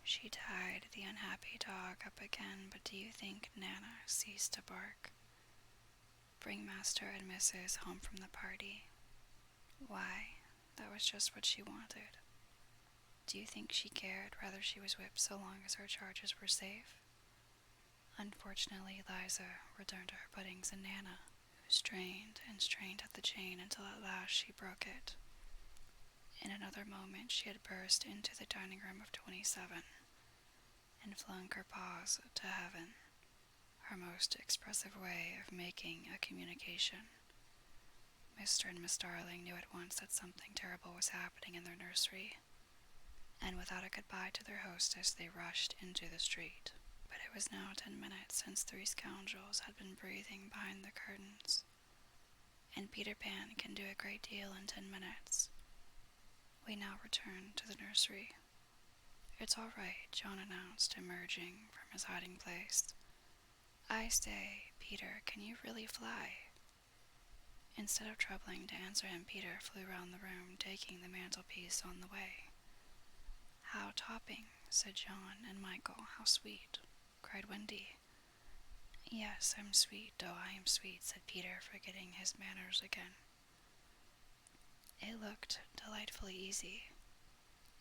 She tied the unhappy dog up again, but do you think Nana ceased to bark? Bring Master and Mrs. home from the party. Why, that was just what she wanted. Do you think she cared whether she was whipped so long as her charges were safe? Unfortunately, Liza returned to her puddings, and Nana, who strained and strained at the chain until at last she broke it. In another moment she had burst into the dining room of 27 and flung her paws to heaven, her most expressive way of making a communication. Mr. and Miss Darling knew at once that something terrible was happening in their nursery, and without a goodbye to their hostess they rushed into the street. But it was now 10 minutes since 3 scoundrels had been breathing behind the curtains, and Peter Pan can do a great deal in 10 minutes. We now return to the nursery. It's all right, John announced, emerging from his hiding place. I say, Peter, can you really fly? Instead of troubling to answer him, Peter flew round the room, taking the mantelpiece on the way. How topping, said John, and Michael, how sweet, cried Wendy. Yes, I'm sweet, oh, I am sweet, said Peter, forgetting his manners again. It looked delightfully easy,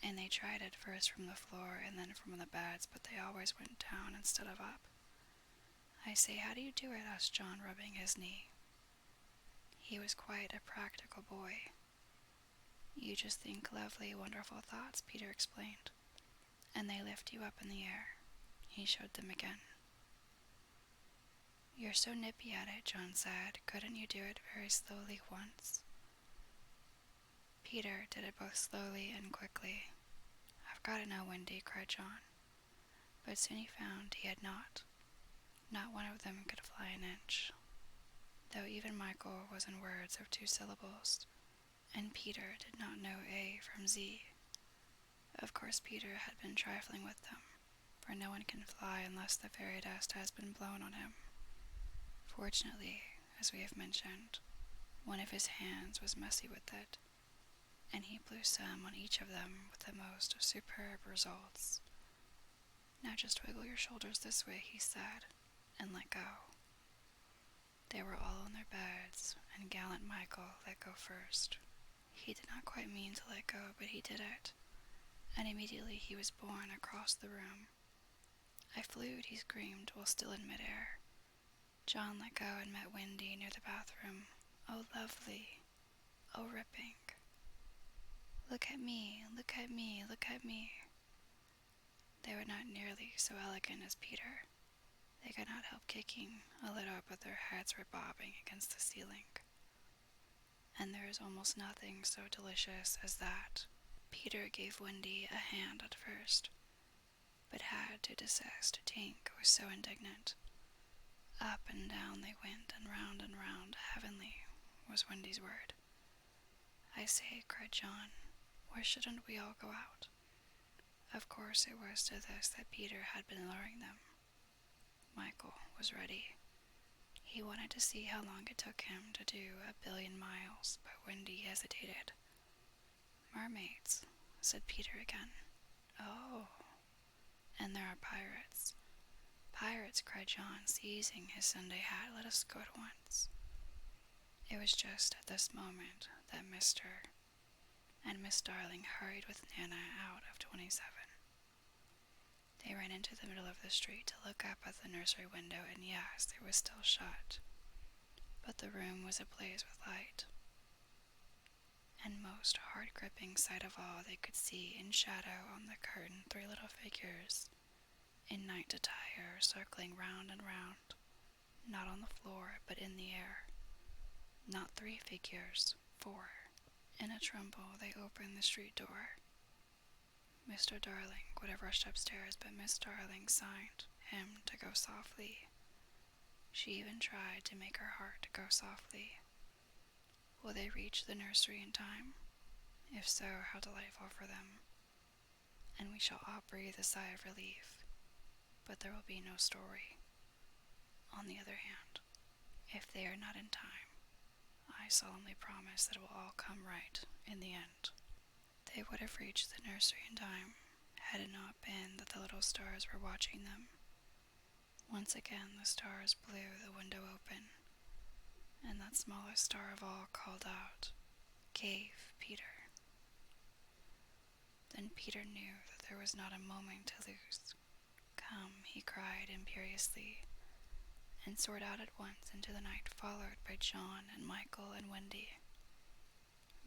and they tried it first from the floor and then from the beds, but they always went down instead of up. I say, how do you do it? Asked John, rubbing his knee. He was quite a practical boy. You just think lovely, wonderful thoughts, Peter explained, and they lift you up in the air. He showed them again. You're so nippy at it, John said. Couldn't you do it very slowly once? Peter did it both slowly and quickly. I've got it now, Wendy, cried John. But soon he found he had not. Not one of them could fly an inch, though even Michael was in words of 2 syllables, and Peter did not know A from Z. Of course Peter had been trifling with them, for no one can fly unless the fairy dust has been blown on him. Fortunately, as we have mentioned, one of his hands was messy with it, and he blew some on each of them with the most superb results. Now just wiggle your shoulders this way, he said, and let go. They were all on their beds, and gallant Michael let go first. He did not quite mean to let go, but he did it, and immediately he was borne across the room. I flew," he screamed, while still in midair. John let go and met Wendy near the bathroom. Oh, lovely. Oh, ripping. Look at me, look at me, look at me. They were not nearly so elegant as Peter. They could not help kicking a little, but their heads were bobbing against the ceiling. And there is almost nothing so delicious as that. Peter gave Wendy a hand at first, but had to desist. Tink was so indignant. Up and down they went, and round, heavenly was Wendy's word. I say, cried John, why shouldn't we all go out? Of course it was to this that Peter had been luring them. Michael was ready. He wanted to see how long it took him to do 1,000,000,000 miles, but Wendy hesitated. Mermaids, said Peter again. Oh, and there are pirates. Pirates, cried John, seizing his Sunday hat. Let us go at once. It was just at this moment that Mr. and Miss Darling hurried with Nana out of 27. They ran into the middle of the street to look up at the nursery window, and yes, it was still shut, but the room was ablaze with light. And most heart-gripping sight of all, they could see in shadow on the curtain 3 little figures in night attire circling round and round, not on the floor, but in the air. Not 3 figures, 4. In a tremble, they opened the street door. Mr. Darling would have rushed upstairs, but Miss Darling signed him to go softly. She even tried to make her heart go softly. Will they reach the nursery in time? If so, how delightful for them. And we shall all breathe a sigh of relief. But there will be no story. On the other hand, if they are not in time, I solemnly promise that it will all come right in the end. They would have reached the nursery in time, had it not been that the little stars were watching them. Once again the stars blew the window open, and that smallest star of all called out, "Cave, Peter." Then Peter knew that there was not a moment to lose. "Come," he cried imperiously, and soared out at once into the night, followed by John and Michael and Wendy.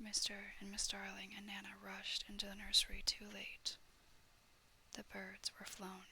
Mr. and Miss Darling and Nana rushed into the nursery too late. The birds were flown.